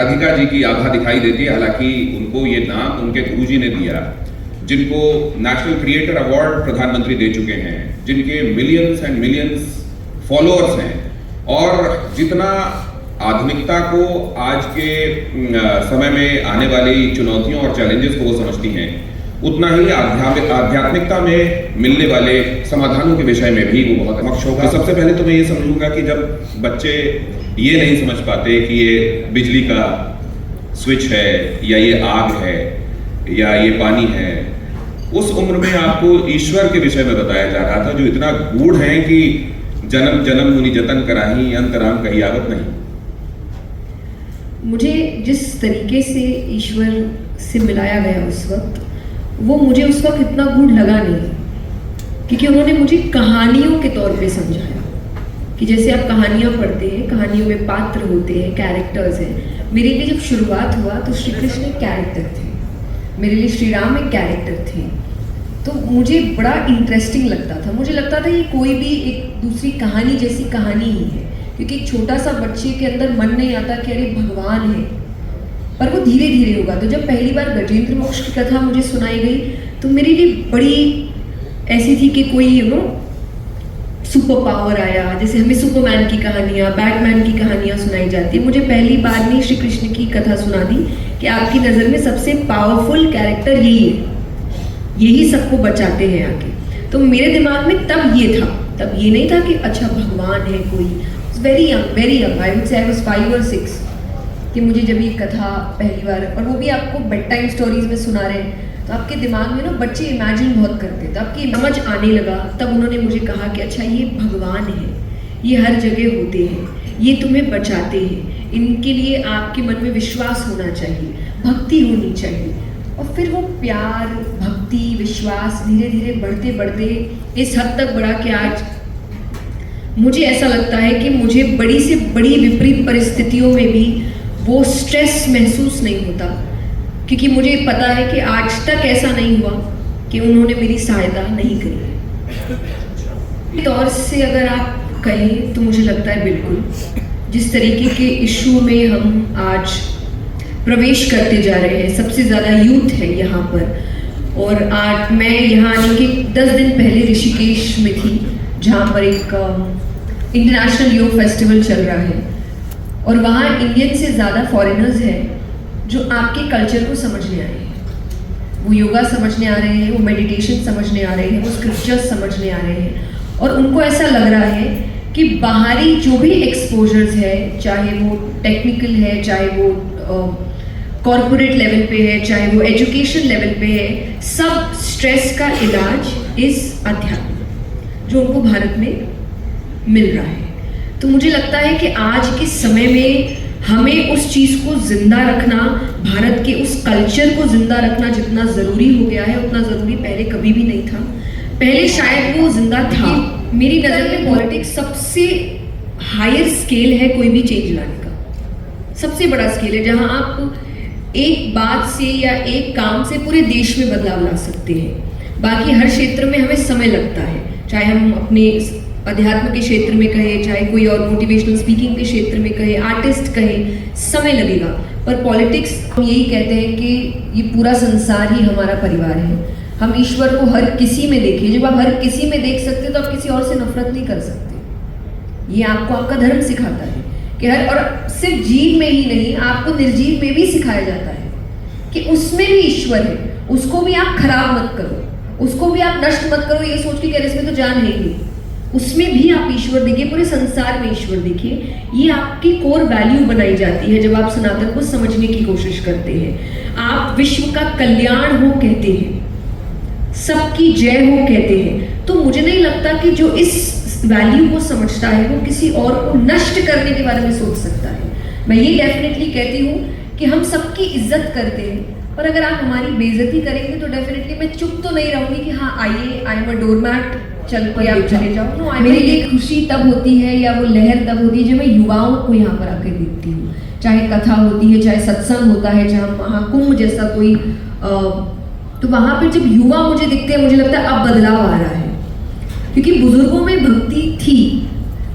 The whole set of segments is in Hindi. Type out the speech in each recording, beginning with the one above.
राधिका जी की आभा दिखाई देती है। हालांकि उनको ये नाम उनके गुरुजी ने दिया, जिनको नेशनल क्रिएटर अवार्ड प्रधानमंत्री दे चुके हैं, जिनके मिलियंस एंड मिलियंस फॉलोअर्स हैं, और जितना आधुनिकता को आज के समय में आने वाली चुनौतियों और चैलेंजेस को वो समझती हैं, उतना ही आध्यात्मिकता में मिलने वाले समाधानों के विषय में भी वो बहुत मक्ष होगा। सबसे पहले तो मैं ये समझूंगा कि जब बच्चे ये नहीं समझ पाते कि ये बिजली का स्विच है या ये आग है या ये पानी है, उस उम्र में आपको ईश्वर के विषय में बताया जा रहा था, जो इतना गूढ़ है कि जन्म जन्म मुनि जतन कराही अंतराम कही आवत नहीं। मुझे जिस तरीके से ईश्वर से मिलाया गया उस वक्त, वो मुझे उस वक्त इतना गूढ़ लगा नहीं, क्योंकि उन्होंने मुझे कहानियों के तौर पे समझाया कि जैसे आप कहानियाँ पढ़ते हैं, कहानियों में पात्र होते हैं, कैरेक्टर्स हैं। मेरे लिए जब शुरुआत हुआ तो श्री कृष्ण एक कैरेक्टर थे, मेरे लिए श्री राम एक कैरेक्टर थे, तो मुझे बड़ा इंटरेस्टिंग लगता था। मुझे लगता था ये कोई भी एक दूसरी कहानी जैसी कहानी ही है, क्योंकि एक छोटा सा बच्चे के अंदर मन नहीं आता कि अरे भगवान है, पर वो धीरे धीरे होगा। तो जब पहली बार गजेंद्र मोक्ष की कथा मुझे सुनाई गई तो मेरे लिए बड़ी ऐसी थी कि कोई सुपर पावर आया, जैसे हमें सुपरमैन की कहानियाँ, बैटमैन की कहानियाँ सुनाई जाती है। मुझे पहली बार में श्री कृष्ण की कथा सुना दी कि आपकी नज़र में सबसे पावरफुल कैरेक्टर यही है, यही सबको बचाते हैं आगे। तो मेरे दिमाग में तब ये था, तब ये नहीं था कि अच्छा भगवान है कोई। Very young, I would say I was 5 or 6 कि मुझे जब ये कथा पहली बार, और वो भी आपको बेड टाइम स्टोरीज में सुना रहे हैं, तो आपके दिमाग में ना बच्चे इमेजिन बहुत करते हैं, तो आपकी समझ आने लगा। तब उन्होंने मुझे कहा कि अच्छा ये भगवान है, ये हर जगह होते हैं, ये तुम्हें बचाते हैं, इनके लिए आपके मन में विश्वास होना चाहिए, भक्ति होनी चाहिए। और फिर वो प्यार, भक्ति, विश्वास धीरे धीरे बढ़ते बढ़ते इस हद तक बढ़ा कि आज मुझे ऐसा लगता है कि मुझे बड़ी से बड़ी विपरीत परिस्थितियों में भी वो स्ट्रेस महसूस नहीं होता, क्योंकि मुझे पता है कि आज तक ऐसा नहीं हुआ कि उन्होंने मेरी सहायता नहीं करी। तौर से अगर आप कहें तो मुझे लगता है बिल्कुल, जिस तरीके के इशू में हम आज प्रवेश करते जा रहे हैं, सबसे ज़्यादा यूथ है यहाँ पर। और आज मैं यहाँ आने के 10 दिन पहले ऋषिकेश में थी, जहाँ पर एक इंटरनेशनल योग फेस्टिवल चल रहा है, और वहाँ इंडियन से ज़्यादा फॉरेनर्स हैं जो आपके कल्चर को समझने आ रहे हैं। वो योगा समझने आ रहे हैं, वो मेडिटेशन समझने आ रहे हैं, वो स्क्रिप्चर्स समझने आ रहे हैं, और उनको ऐसा लग रहा है कि बाहरी जो भी एक्सपोजर्स है, चाहे वो टेक्निकल है, चाहे वो कॉर्पोरेट लेवल पे है, चाहे वो एजुकेशन लेवल पे है, सब स्ट्रेस का इलाज इस अध्यात्म जो उनको भारत में मिल रहा है। तो मुझे लगता है कि आज के समय में हमें उस चीज़ को जिंदा रखना, भारत के उस कल्चर को जिंदा रखना जितना ज़रूरी हो गया है, उतना ज़रूरी पहले कभी भी नहीं था। पहले शायद वो जिंदा था। मेरी नज़र में पॉलिटिक्स सबसे हायर स्केल है कोई भी चेंज लाने का, सबसे बड़ा स्केल है, जहाँ आप एक बात से या एक काम से पूरे देश में बदलाव ला सकते हैं। बाकी हर क्षेत्र में हमें समय लगता है, चाहे हम अपने अध्यात्म के क्षेत्र में कहें, चाहे कोई और मोटिवेशनल स्पीकिंग के क्षेत्र में कहें, आर्टिस्ट कहें, समय लगेगा। पर पॉलिटिक्स, हम यही कहते हैं कि ये पूरा संसार ही हमारा परिवार है। हम ईश्वर को हर किसी में देखें। जब आप हर किसी में देख सकते हो तो आप किसी और से नफरत नहीं कर सकते। ये आपको आपका धर्म सिखाता है कि हर, और सिर्फ जीव में ही नहीं, आपको निर्जीव में भी सिखाया जाता है कि उसमें भी ईश्वर है, उसको भी आप खराब मत करो, उसको भी आप नष्ट मत करो ये सोच के कि इसमें तो जान है ही, उसमें भी आप ईश्वर देखिए, पूरे संसार में ईश्वर देखिए। ये आपकी कोर वैल्यू बनाई जाती है जब आप सनातन को समझने की कोशिश करते हैं। आप विश्व का कल्याण हो कहते हैं, सबकी जय हो कहते हैं। तो मुझे नहीं लगता कि जो इस वैल्यू को समझता है वो किसी और को नष्ट करने के बारे में सोच सकता है। मैं ये डेफिनेटली कहती हूँ कि हम सबकी इज्जत करते हैं, पर अगर आप हमारी बेइज्जती करेंगे तो डेफिनेटली मैं चुप तो नहीं रहूंगी कि हाँ आइए, आई एम अ डोरमैट, चल कोई आप चले जाओ। नो, मेरे लिए खुशी तब होती है या वो लहर तब होती है जब मैं युवाओं को यहाँ पर आकर देखती हूँ। चाहे कथा होती है, चाहे सत्संग होता है, चाहे महाकुंभ जैसा कोई, तो वहाँ पर जब युवा मुझे दिखते हैं, मुझे लगता है अब बदलाव आ रहा है। क्योंकि बुजुर्गों में भक्ति थी,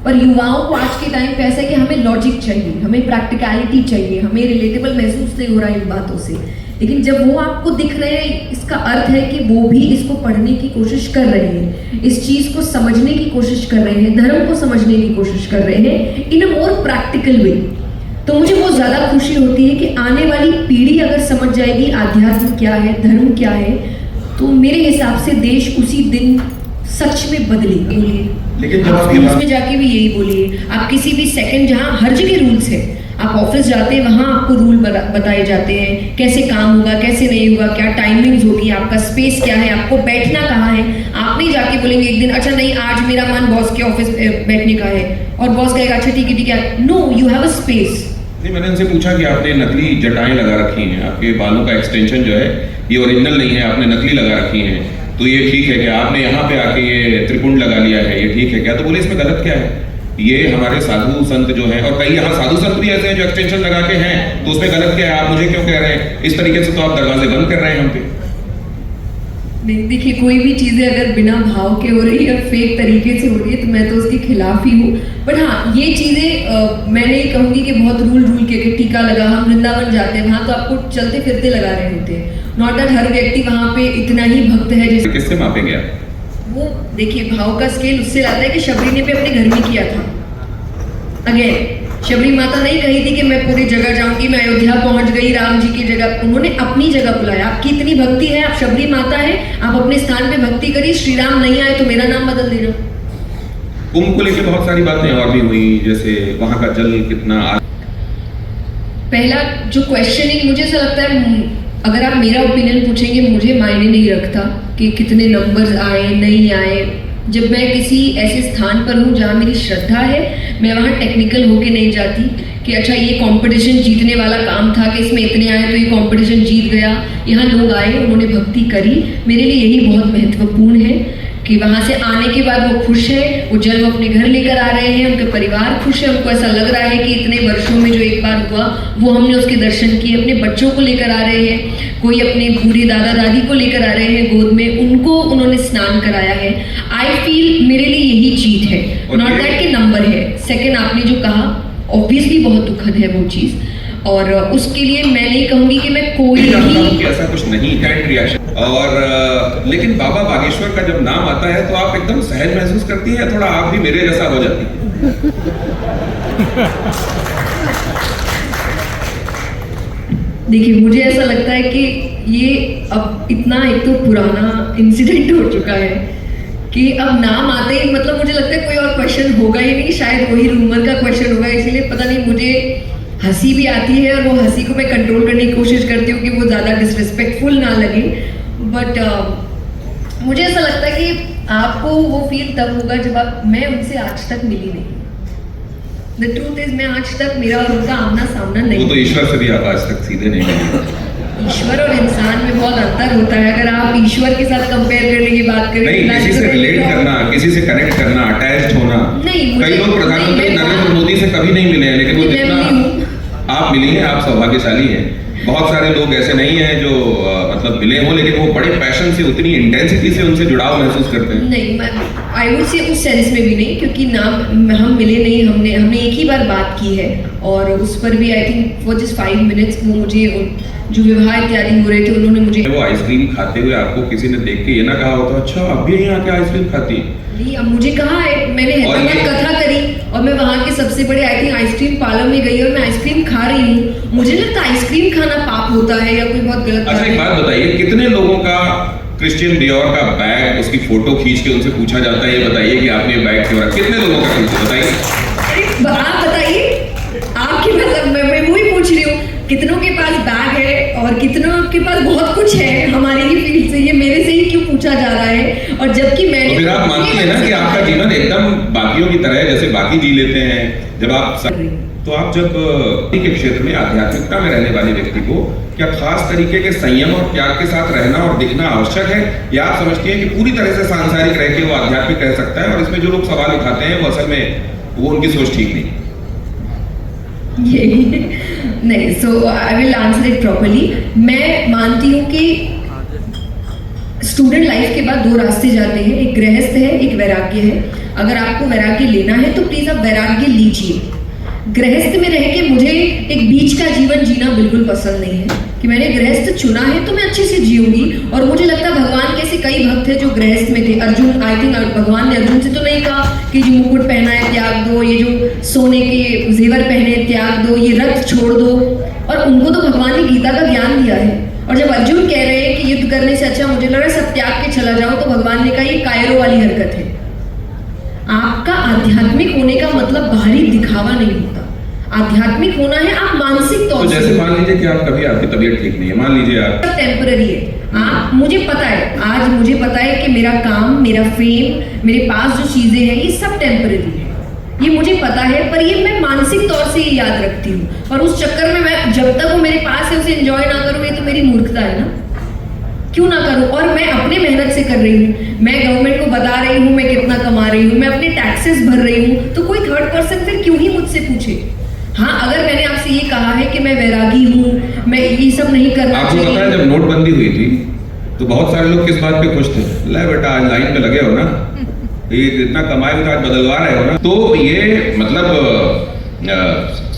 पर युवाओं को आज के टाइम पे ऐसा है कि हमें लॉजिक चाहिए, हमें प्रैक्टिकलिटी चाहिए, हमें रिलेटेबल महसूस नहीं हो रहा है इन बातों से। लेकिन जब वो आपको दिख रहे हैं, इसका अर्थ है कि वो भी इसको पढ़ने की कोशिश कर रहे हैं, इस चीज को समझने की कोशिश कर रहे हैं, धर्म को समझने की कोशिश कर रहे हैं इन अ मोर प्रैक्टिकल वे। तो मुझे बहुत ज्यादा खुशी होती है कि आने वाली पीढ़ी अगर समझ जाएगी आध्यात्म क्या है, धर्म क्या है, तो मेरे हिसाब से देश उसी दिन सच में बदलेगा। बोलिए, लेकिन जब आप आप स्कूल्स में जाके भी यही बोलिए, आप किसी भी सेकंड, जहाँ हर जगह रूल्स है, आप ऑफिस जाते हैं वहाँ आपको रूल बताए जाते हैं, कैसे काम होगा, कैसे नहीं होगा, क्या टाइमिंग्स होगी, आपका स्पेस क्या है, आपको बैठना कहाँ है। आप नहीं जाके बोलेंगे एक दिन अच्छा नहीं आज मेरा मन बॉस के ऑफिस बैठने का है, और बॉस कहेगा अच्छा ठीक है, no, you have a space. नहीं, मैंने उनसे पूछा कि आपने नकली जटाएं लगा रखी हैं, आपके बालों का एक्सटेंशन जो है ये ओरिजिनल नहीं है, आपने नकली लगा रखी हैं, तो ये ठीक है क्या? आपने यहाँ पे आके ये त्रिपुंड लगा लिया है, ये ठीक है क्या? तो बोले इसमें गलत क्या है? ये हमारे साधु संत जो हैं, और कई यहाँ साधु संत भी ऐसे हैं जो एक्सटेंशन लगा के हैं, तो उसमें गलत क्या है? आप मुझे क्यों कह रहे हैं? इस तरीके से तो आप दरवाजे बंद कर रहे हैं हम पे। नहीं, देखिए कोई भी चीज़ें अगर बिना भाव के हो रही है, फेक तरीके से हो रही है, तो मैं तो उसके खिलाफ ही हूँ। बट हाँ, ये चीज़ें मैं नहीं कहूँगी कि बहुत रूल के टीका लगा, हम वृंदावन जाते हैं वहाँ तो आपको चलते फिरते लगा रहे होते हैं, नॉट दैट हर व्यक्ति वहाँ पे इतना ही भक्त है जैसे। किससे मापेंगे आप? वो देखिए भाव का स्केल उससे लाता है कि शबरी ने भी अपने घर में किया था। अगेन, शबरी माता नहीं कही थी कि मैं पूरी जगह जाऊंगी, मैं अयोध्या पहुंच गई राम जी की जगह, उन्होंने अपनी जगह बुलाया। आपकी इतनी भक्ति है, आप शबरी माता है, आप अपने स्थान पे भक्ति करिए, श्री राम नहीं आए तो मेरा नाम बदल देना। कुंभ को लेकर बहुत सारी बातें और भी हुई, जैसे वहां का जल कितना। पहला जो क्वेश्चनिंग, मुझे ऐसा लगता है अगर आप मेरा ओपिनियन पूछेंगे, मुझे मायने नहीं रखता कि कितने नंबर्स आए नहीं आए। जब मैं किसी ऐसे स्थान पर हूँ जहाँ मेरी श्रद्धा है, मैं वहाँ टेक्निकल होके नहीं जाती कि अच्छा ये कंपटीशन जीतने वाला काम था कि इसमें इतने आए तो ये कंपटीशन जीत गया। यहाँ लोग आए, उन्होंने भक्ति करी, मेरे लिए यही बहुत महत्वपूर्ण है कि वहाँ से आने के बाद वो खुश है, वो जल वो अपने घर लेकर आ रहे हैं, उनके परिवार खुश है, उनको ऐसा लग रहा है कि इतने वर्षों में जो एक बार हुआ वो हमने उसके दर्शन किए, अपने बच्चों को लेकर आ रहे हैं, कोई अपने बूढ़े दादा दादी को लेकर आ रहे हैं गोद में, उनको उन्होंने स्नान कराया है। आई फील मेरे लिए यही जीत है, नॉट दैट के नंबर है। सेकेंड, आपने जो कहा ऑब्वियसली बहुत दुखद है वो चीज़, और उसके लिए मैं नहीं कहूँगी कि मैं कोई भी ऐसा कुछ नहीं काइंड रिएक्शन। और लेकिन बाबा बागेश्वर का जब नाम आता है तो आप एकदम सहज महसूस करती हैं, थोड़ा आप भी मेरे जैसा हो जाती है? देखिए मुझे ऐसा लगता है कि ये अब इतना एक तो पुराना इंसिडेंट हो चुका है कि अब नाम आते ही मतलब मुझे लगता है कोई और क्वेश्चन होगा ही नहीं, शायद वही रूमर का क्वेश्चन होगा। इसीलिए पता नहीं, मुझे हंसी भी आती है और वो हंसी को मैं कंट्रोल करने की कोशिश करती हूँ कि वो ज़्यादा डिसरिस्पेक्टफुल ना लगे। बट मुझे ऐसा लगता है कि आपको वो फील तब होगा जब आप, मैं उनसे आज तक मिली नहीं। द ट्रूथ इज मैं आज तक, मेरा और उनका आमना सामना नहीं। वो तो ईश्वर से भी आप आज तक सीधे नहीं मिले। ईश्वर और इंसान में बहुत अंतर होता है। अगर आप ईश्वर के साथ कंपेयर करने की बात करें, नहीं, किसी से रिलेट करना, किसी से कनेक्ट करना, अटैच्ड होना। नहीं, कई लोग प्रधानमंत्री नरेंद्र मोदी से कभी नहीं मिले हैं, लेकिन वो जितना आप मिली हैं, आप सौभाग्यशाली हैं। बहुत सारे लोग ऐसे नहीं हैं जो मतलब मिले हों, लेकिन वो बड़े पैशन से, उतनी इंटेंसिटी से उनसे जुड़ाव महसूस करते हैं। नहीं, आई वुड से उस सेंस में भी नहीं, क्योंकि नाम हम मिले नहीं, हमने एक ही बार बात की है, और उस पर भी I think for just 5 minutes वो मुझे जो विवाह इत्यादि हो रहे थे उन्होंने मुझे, वो आइसक्रीम खाते हुए आपको किसी ने देख के ये ना कहा होता अच्छा अब भी यहाँ के आइसक्रीम खाती है? नहीं, अब मुझे कहा है, मैंने हैदराबाद कथा करी और मैं वहाँ के सबसे बड़े आई थिंक आइसक्रीम पार्लर में गई और मैं आइसक्रीम खा रही हूँ। मुझे लगता है आइसक्रीम खाना पाप होता है या कोई बहुत गलत। अच्छा, एक बात बताइए, कितने लोगों का क्रिश्चियन डियोर का बैग, उसकी फोटो खींच के उनसे पूछा जाता है ये बताइए कि आपने बैग क्यों रखा? कितने लोगों का खींचे बताइए? आप बताइए, आपकी मतलब मैं वही पूछ रही हूँ, कितनों के पास बैग है और कितनों के पास बहुत कुछ है हमारी ही फील्ड से, ये मेरे से ही क्यों पूछा जा रहा है? और जबकि मैंने, तो फिर आप मानती हैं ना कि आपका जीवन एकदम बाकियों की तरह है, जैसे बाकी जी लेते हैं जब आप तो आप जब के क्षेत्र में आध्यात्मिकता में रहने वाले व्यक्ति को क्या खास तरीके के संयम और त्याग के साथ रहना और दिखना आवश्यक है, या आप समझती हैं कि पूरी तरह से सांसारिक रह के वो आध्यात्मिक रह सकता है? और इसमें जो लोग सवाल उठाते हैं वो असल में वो उनकी सोच ठीक नहीं। नहीं, so I will answer it properly. मैं मानती हूँ कि स्टूडेंट लाइफ के बाद दो रास्ते जाते हैं, एक गृहस्थ है, एक वैराग्य है। अगर आपको वैराग्य लेना है तो प्लीज आप वैराग्य लीजिए। गृहस्थ में रह के मुझे एक बीच का जीवन जीना बिल्कुल पसंद नहीं है कि मैंने गृहस्थ चुना है तो मैं अच्छे से जीऊंगी। और मुझे लगता है भगवान के ऐसे कई भक्त हैं जो गृहस्थ में थे। अर्जुन, आई थिंक भगवान ने अर्जुन से तो नहीं कहा कि जो मुकुट पहना है त्याग दो, ये जो सोने के जेवर पहने त्याग दो, ये रथ छोड़ दो। और उनको तो भगवान ने गीता का ज्ञान दिया है। और जब अर्जुन कह रहे हैं कि युद्ध करने से अच्छा मुझे लग रहा है सब त्याग के चला जाओ, तो भगवान ने कहा ये कायरो वाली हरकत है। आपका आध्यात्मिक होने का मतलब बाहरी दिखावा नहीं होता। आध्यात्मिक होना है आप मानसिक तौर तो से। जैसे मान लीजिए कि आप कभी आपकी तबीयत ठीक नहीं है, मान लीजिए आप टेम्पररी है। आप, मुझे पता है, आज मुझे पता है कि मेरा काम, मेरा फेम, मेरे पास जो चीजें हैं ये सब टेम्पररी है, ये मुझे पता है। पर ये मैं मानसिक तौर से ये याद रखती हूँ। और उस चक्कर में मैं जब तक वो मेरे पास है उसे एंजॉय ना करूँ, ये तो मेरी मूर्खता है ना। क्यों ना करूँ? और मैं अपने मेहनत से कर रही हूँ, मैं गवर्नमेंट को बता रही हूँ मैं कितना कमा रही हूँ, मैं अपने टैक्सेस भर रही हूँ, तो कोई थर्ड पर्सन फिर क्यों ही मुझसे पूछे। हाँ, अगर मैंने आपसे ये कहा है कि मैं वैरागी हूँ, मैं ये सब नहीं करना आपको चाहिए। पता है जब नोटबंदी हुई थी तो बहुत सारे लोग किस बात पे खुश थे, ले बेटा आज लाइन पे लगे हो ना, ये इतना कमाए हुए आज बदलवा रहे हो ना। तो ये मतलब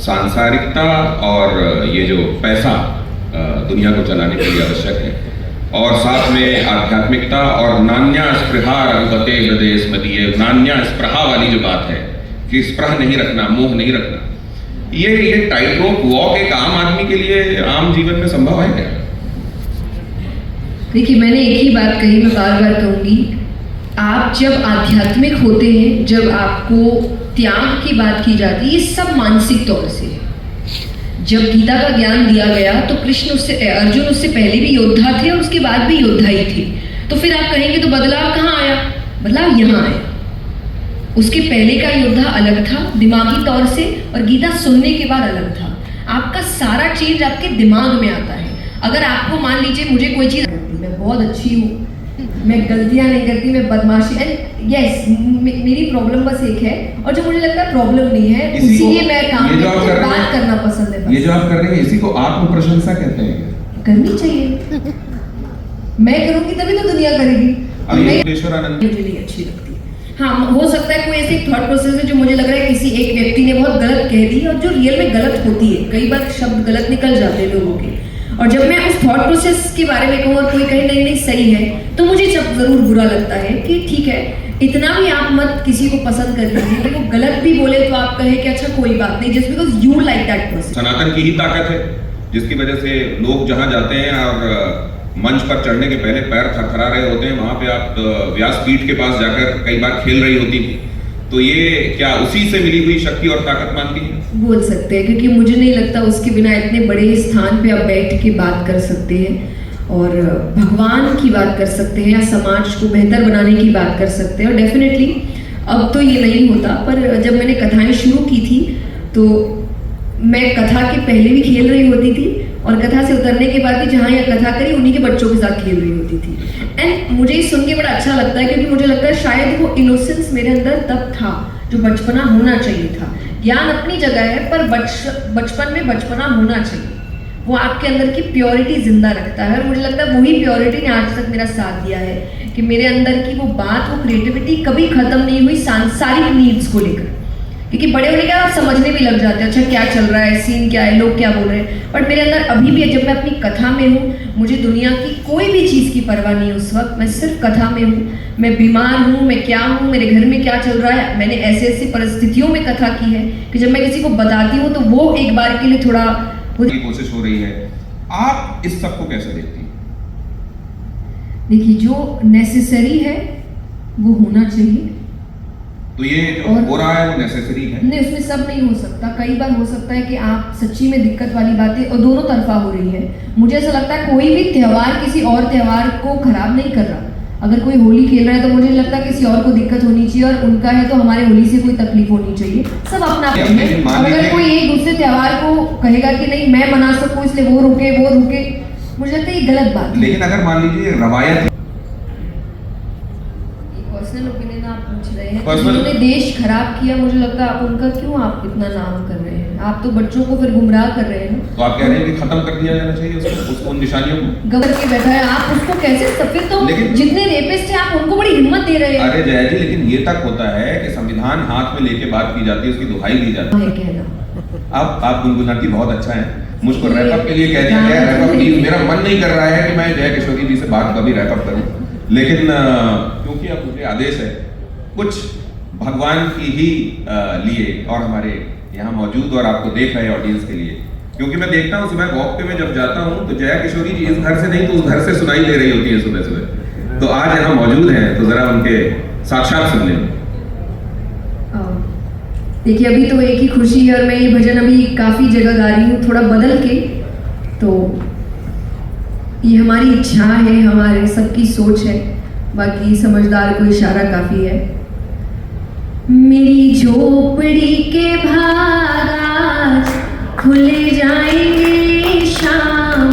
सांसारिकता और ये जो पैसा दुनिया को चलाने के लिए आवश्यक है, और साथ में आध्यात्मिकता और नान्या स्पृहा रघुपते हृदय स्मदीय, नान्या स्पृहा वाली जो बात है कि स्पृह नहीं रखना, मोह नहीं रखना, ये टाइट रोप वॉक एक आम आदमी के लिए आम जीवन में संभव है क्या? देखिए, मैंने एक ही बात कही, मैं बार बार कहूंगी, आप जब आध्यात्मिक होते हैं, जब आपको त्याग की बात की जाती है, ये सब मानसिक तौर से है। जब गीता का ज्ञान दिया गया तो अर्जुन उससे पहले भी योद्धा थे और उसके बाद भी योद्धा ही थे। तो फिर आप कहेंगे तो बदलाव कहाँ आया? बदलाव यहाँ आया। उसके पहले का योद्धा अलग था दिमागी तौर से, और गीता सुनने के बाद अलग था। आपका सारा चेंज आपके दिमाग में आता है। अगर आपको मान लीजिए मुझे कोई चीज, मैं बहुत अच्छी हूँ, मैं गलतियां नहीं करती, मैं बदमाशी, एंड यस मेरी प्रॉब्लम बस एक है, और जो मुझे लगता है प्रॉब्लम नहीं है, इसीलिए मैं काम बात करना पसंद है। ये जो आप कर रहे हैं इसी को आत्म प्रशंसा कहते हैं। करनी चाहिए, मैं करूंगी तभी तो दुनिया करेगी। मुझे नहीं अच्छी लगती। हाँ, हो सकता है कोई ऐसी थॉट प्रोसेस है जो मुझे लग रहा है किसी एक व्यक्ति ने बहुत गलत कह दी, और जो रियल में गलत होती है। कई बार शब्द गलत निकल जाते हैं लोगों के, और जब मैं उस थॉट प्रोसेस के बारे में कहूँ और कोई कहे नहीं नहीं सही है, तो मुझे जब जरूर बुरा लगता है कि ठीक है, इतना भी आप मत किसी को पसंद कर लीजिए कि वो गलत भी बोले तो आप कहे कि अच्छा कोई बात नहीं, just because you like that person. Sanatan की ही ताकत है जिसकी वजह से लोग जहां जाते हैं और मंच पर चढ़ने के पहले पैर थरथरा रहे होते हैं, वहां पे आप व्यासपीठ के पास जाकर कई बार खेल रही होती थी। तो ये क्या उसी से मिली हुई शक्ति और ताकत मानती है? बोल सकते हैं, क्योंकि मुझे नहीं लगता उसके बिना इतने बड़े स्थान पे आप बैठ के बात कर सकते हैं और भगवान की बात कर सकते हैं या समाज को बेहतर बनाने की बात कर सकते हैं। और डेफिनेटली अब तो ये नहीं होता, पर जब मैंने कथाएं शुरू की थी तो मैं कथा के पहले भी खेल रही होती थी, और कथा से उतरने के बाद भी जहाँ यह कथा करी उन्हीं के बच्चों के साथ खेल रही होती थी। एंड मुझे ये सुन के बड़ा अच्छा लगता है, क्योंकि मुझे लगता है शायद वो इनोसेंस मेरे अंदर तब था जो बचपना होना चाहिए था। ज्ञान अपनी जगह है, पर बचपन में बचपना होना चाहिए। वो आपके अंदर की प्योरिटी जिंदा रखता है, और मुझे लगता है वही प्योरिटी ने आज तक मेरा साथ दिया है कि मेरे अंदर की वो बात, वो क्रिएटिविटी कभी खत्म नहीं हुई सांसारिक नीड्स को लेकर। क्योंकि बड़े होने के बाद आप समझने भी लग जाते हैं, अच्छा क्या चल रहा है, सीन क्या है, लोग क्या बोल रहे हैं। बट मेरे अंदर अभी भी, जब मैं अपनी कथा में हूँ, मुझे दुनिया की कोई भी चीज़ की परवाह नहीं है उस वक्त। मैं सिर्फ कथा में हूँ, मैं बीमार हूँ, मैं क्या हूँ, मेरे घर में क्या चल रहा है। मैंने ऐसी ऐसी परिस्थितियों में कथा की है कि जब मैं किसी को बताती हूँ तो वो एक बार के लिए थोड़ा कोशिश हो रही है। आप इस सब को कैसे देखती हैं? देखिए, जो नेसेसरी है वो होना चाहिए। तो ये जो हो रहा है वो नेसेसरी है? नहीं, उसमें सब नहीं हो सकता। कई बार हो सकता है कि आप सच्ची में दिक्कत वाली बातें, और दोनों तरफा हो रही है। मुझे ऐसा लगता है कोई भी त्योहार किसी और त्योहार को खराब नहीं कर रहा। अगर कोई होली खेल रहा है तो मुझे नहीं लगता किसी और को दिक्कत होनी चाहिए, और उनका है तो हमारे होली से कोई तकलीफ होनी चाहिए। सब अपना है। और अगर कोई एक दूसरे त्योहार को कहेगा कि नहीं मैं मना सकूं इसलिए वो रुके, मुझे लगता है ये गलत बात है। लेकिन अगर मान लीजिए रवायत, एक पर्सनल ओपिनियन आप पूछ रहे हैं, Personal- उन्होंने देश खराब किया, मुझे लगता है आप उनका क्यों आप इतना नाम कर रहे हैं? आप तो बच्चों को फिर गुमराह कर रहे हैं ना। तो आप कह रहे हैं कि खत्म कर दिया जाना चाहिए उसको, उन निशानियों को? गवर के बैठा है, आप उसको कैसे फिर तो लेकिन- जितने रेपिस्ट है आप उनको बड़ी हिम्मत दे रहे हैं। अरे जया जी, लेकिन ये तक होता है कि संविधान हाथ में लेके बात की जाती है, उसकी दुहाई दी जाती है कहना। आप गुनगुनाती बहुत अच्छा है। मुझको रैप अप के लिए कह दिया गया, रैप अप प्लीज। मेरा मन नहीं कर रहा है कि मैं जया किशोरी जी से बात कभी रैप अप करूं, लेकिन क्योंकि अब मुझे आदेश है कुछ भगवान की ही लिए और हमारे यहाँ मौजूद और आपको देख रहे ऑडियंस के लिए, क्योंकि मैं देखता हूँ सुबह वॉक पे मैं जब जाता हूँ तो जया किशोरी जी इस घर से नहीं तो उस घर से सुनाई दे रही होती है सुबह सुबह। तो आज यहाँ मौजूद हैं तो जरा उनके साक्षात सुन लें। देखिए अभी तो एक ही खुशी है और मैं ये भजन अभी काफ़ी जगह गा रही हूँ थोड़ा बदल के, तो ये हमारी इच्छा है, हमारे सबकी सोच है, बाकी समझदार को इशारा काफ़ी है। मेरी झोपड़ी के भाग आज खुले जाएंगे शाम